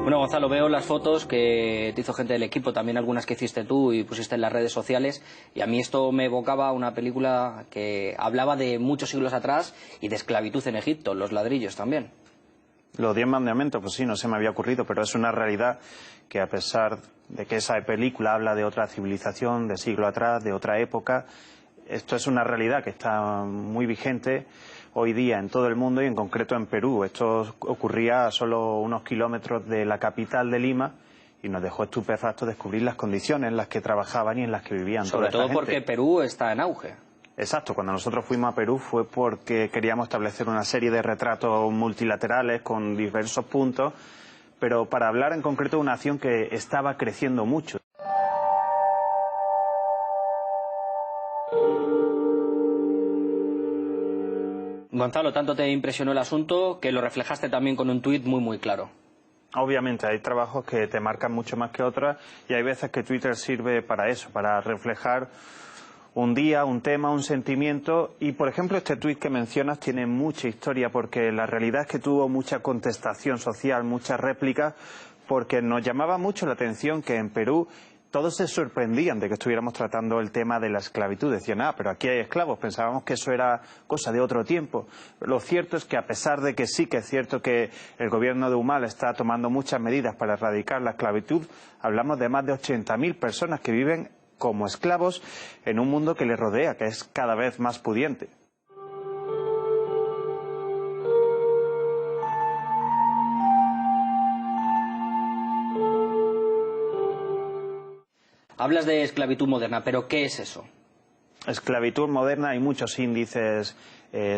Bueno, Gonzalo, veo las fotos que te hizo gente del equipo, también algunas que hiciste tú y pusiste en las redes sociales, y a mí esto me evocaba una película que hablaba de muchos siglos atrás y de esclavitud en Egipto, Los ladrillos también. Los 10 mandamientos, pues sí, no se me había ocurrido, pero es una realidad que, a pesar de que esa película habla de otra civilización, de siglo atrás, de otra época, esto es una realidad que está muy vigente hoy día en todo el mundo y en concreto en Perú. Esto ocurría a solo unos kilómetros de la capital de Lima y nos dejó estupefactos descubrir las condiciones en las que trabajaban y en las que vivían. Sobre todo porque Perú está en auge. Exacto, cuando nosotros fuimos a Perú fue porque queríamos establecer una serie de retratos multilaterales con diversos puntos, pero para hablar en concreto de una acción que estaba creciendo mucho. Gonzalo, tanto te impresionó el asunto que lo reflejaste también con un tuit muy claro. Obviamente hay trabajos que te marcan mucho más que otros y hay veces que Twitter sirve para eso, para reflejar un día, un tema, un sentimiento. Y por ejemplo este tuit que mencionas tiene mucha historia porque la realidad es que tuvo mucha contestación social, muchas réplicas, porque nos llamaba mucho la atención que en Perú todos se sorprendían de que estuviéramos tratando el tema de la esclavitud. Decían, pero aquí hay esclavos, pensábamos que eso era cosa de otro tiempo. Lo cierto es que, a pesar de que sí que es cierto que el gobierno de Humala está tomando muchas medidas para erradicar la esclavitud, hablamos de más de 80.000 personas que viven como esclavos en un mundo que les rodea, que es cada vez más pudiente. Hablas de esclavitud moderna, pero ¿qué es eso? Esclavitud moderna, hay muchos índices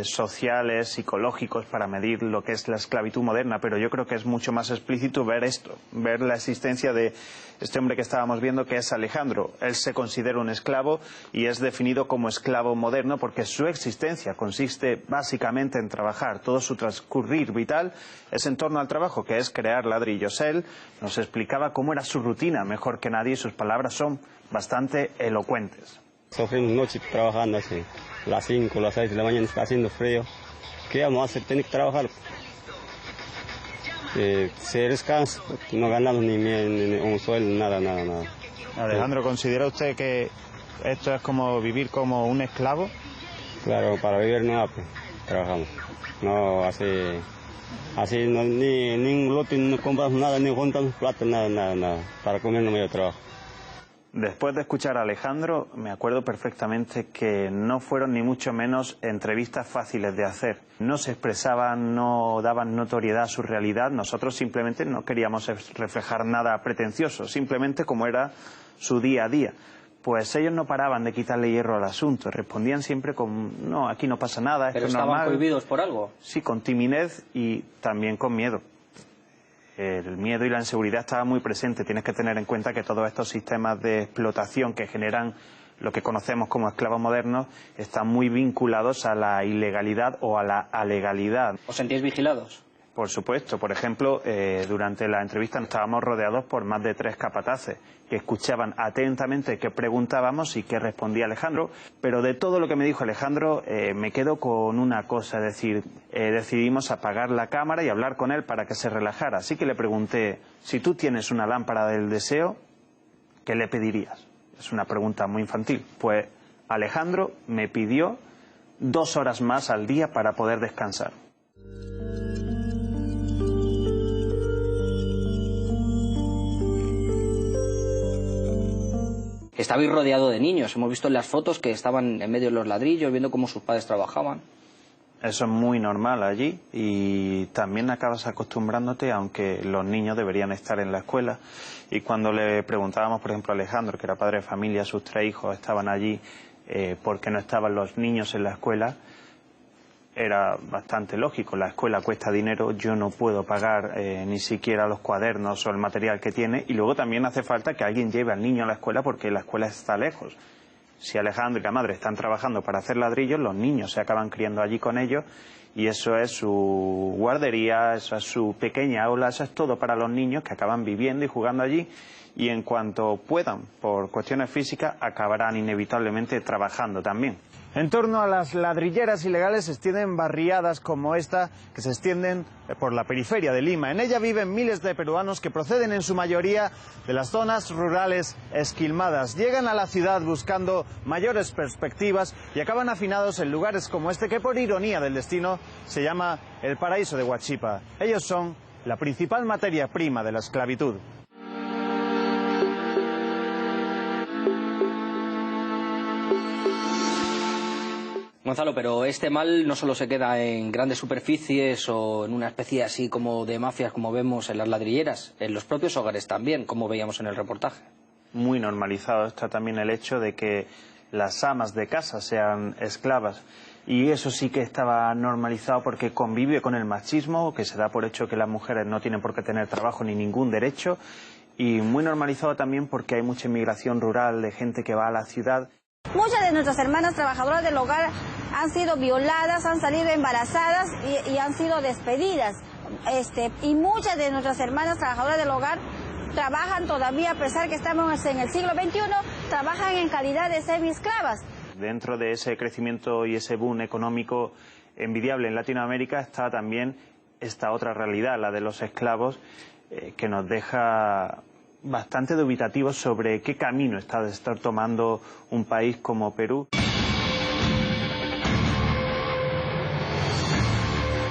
sociales, psicológicos para medir lo que es la esclavitud moderna, pero yo creo que es mucho más explícito ver esto, ver la existencia de este hombre que estábamos viendo, que es Alejandro. Él se considera un esclavo y es definido como esclavo moderno porque su existencia consiste básicamente en trabajar. Todo su transcurrir vital es en torno al trabajo, que es crear ladrillos. Él nos explicaba cómo era su rutina mejor que nadie y sus palabras son bastante elocuentes. Sufrimos noche trabajando así, las 5, las 6 de la mañana, está haciendo frío. ¿Qué vamos a hacer? Tiene que trabajar. Se descansa, no ganamos ni un sueldo, nada. Alejandro, ¿considera usted que esto es como vivir como un esclavo? Claro, para vivir no, pues, trabajamos. No, así no, ni un lote, no compramos nada, ni juntamos plata, nada. Para comer no me dio trabajo. Después de escuchar a Alejandro, me acuerdo perfectamente que no fueron ni mucho menos entrevistas fáciles de hacer. No se expresaban, no daban notoriedad a su realidad. Nosotros simplemente no queríamos reflejar nada pretencioso, simplemente como era su día a día. Pues ellos no paraban de quitarle hierro al asunto, respondían siempre con, no, aquí no pasa nada, esto es normal. ¿Pero estaban cohibidos por algo? Sí, con timidez y también con miedo. El miedo y la inseguridad estaban muy presentes. Tienes que tener en cuenta que todos estos sistemas de explotación que generan lo que conocemos como esclavos modernos están muy vinculados a la ilegalidad o a la alegalidad. ¿Os sentíais vigilados? Por supuesto. Por ejemplo, durante la entrevista estábamos rodeados por más de 3 capataces que escuchaban atentamente qué preguntábamos y qué respondía Alejandro. Pero de todo lo que me dijo Alejandro me quedo con una cosa, es decir, decidimos apagar la cámara y hablar con él para que se relajara. Así que le pregunté, si tú tienes una lámpara del deseo, ¿qué le pedirías? Es una pregunta muy infantil. Pues Alejandro me pidió 2 horas más al día para poder descansar. Estabais rodeado de niños, hemos visto en las fotos que estaban en medio de los ladrillos, viendo cómo sus padres trabajaban. Eso es muy normal allí y también acabas acostumbrándote, aunque los niños deberían estar en la escuela. Y cuando le preguntábamos, por ejemplo, a Alejandro, que era padre de familia, sus 3 hijos estaban allí, ¿por qué no estaban los niños en la escuela? Era bastante lógico, la escuela cuesta dinero, yo no puedo pagar ni siquiera los cuadernos o el material que tiene, y luego también hace falta que alguien lleve al niño a la escuela porque la escuela está lejos. Si Alejandro y la madre están trabajando para hacer ladrillos, los niños se acaban criando allí con ellos y eso es su guardería, eso es su pequeña aula, eso es todo para los niños que acaban viviendo y jugando allí y en cuanto puedan, por cuestiones físicas, acabarán inevitablemente trabajando también. En torno a las ladrilleras ilegales se extienden barriadas como esta, que se extienden por la periferia de Lima. En ella viven miles de peruanos que proceden en su mayoría de las zonas rurales esquilmadas. Llegan a la ciudad buscando mayores perspectivas y acaban hacinados en lugares como este, que por ironía del destino se llama el paraíso de Huachipa. Ellos son la principal materia prima de la esclavitud. Gonzalo, pero este mal no solo se queda en grandes superficies o en una especie así como de mafias como vemos en las ladrilleras, en los propios hogares también, como veíamos en el reportaje. Muy normalizado está también el hecho de que las amas de casa sean esclavas. Y eso sí que estaba normalizado porque convive con el machismo, que se da por hecho que las mujeres no tienen por qué tener trabajo ni ningún derecho. Y muy normalizado también porque hay mucha inmigración rural de gente que va a la ciudad. Muchas de nuestras hermanas trabajadoras del hogar han sido violadas, han salido embarazadas y han sido despedidas. Y muchas de nuestras hermanas trabajadoras del hogar trabajan todavía, a pesar que estamos en el siglo XXI, trabajan en calidad de semiesclavas. Dentro de ese crecimiento y ese boom económico envidiable en Latinoamérica está también esta otra realidad, la de los esclavos, que nos deja bastante dubitativos sobre qué camino está de estar tomando un país como Perú.